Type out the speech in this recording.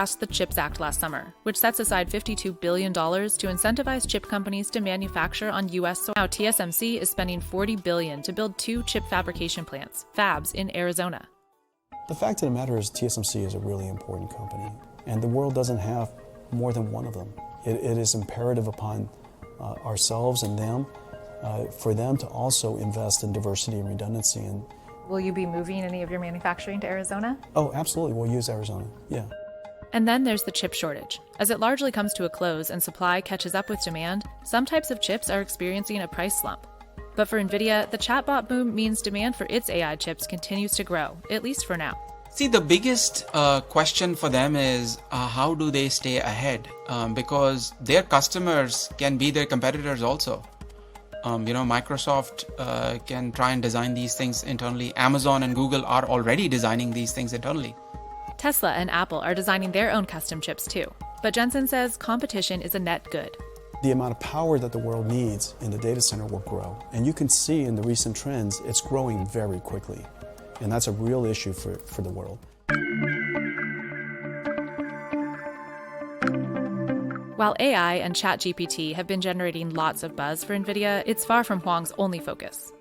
passed the CHIPS Act last summer, which sets aside $52 billion to incentivize chip companies to manufacture on U.S. soil. Now, TSMC is spending $40 billion to build 2 chip fabrication plants, fabs, in Arizona. The fact of the matter is TSMC is a really important company, and the world doesn't have more than one of them. It is imperative upon ourselves and them for them to also invest in diversity and redundancy. And Will you be moving any of your manufacturing to Arizona? oh, absolutely, we'll use Arizona, yeah. And then there's the chip shortage. As it largely comes to a close and supply catches up with demand, some types of chips are experiencing a price slump. But for NVIDIA, the chatbot boom means demand for its AI chips continues to grow, at least for now. See, the biggest question for them is how do they stay ahead? Because their customers can be their competitors also. Microsoft can try and design these things internally. Amazon and Google are already designing these things internally. Tesla and Apple are designing their own custom chips too. But Jensen says competition is a net good. The amount of power that the world needs in the data center will grow. And you can see in the recent trends, it's growing very quickly. And that's a real issue for the world. While AI and ChatGPT have been generating lots of buzz for NVIDIA, it's far from Huang's only focus.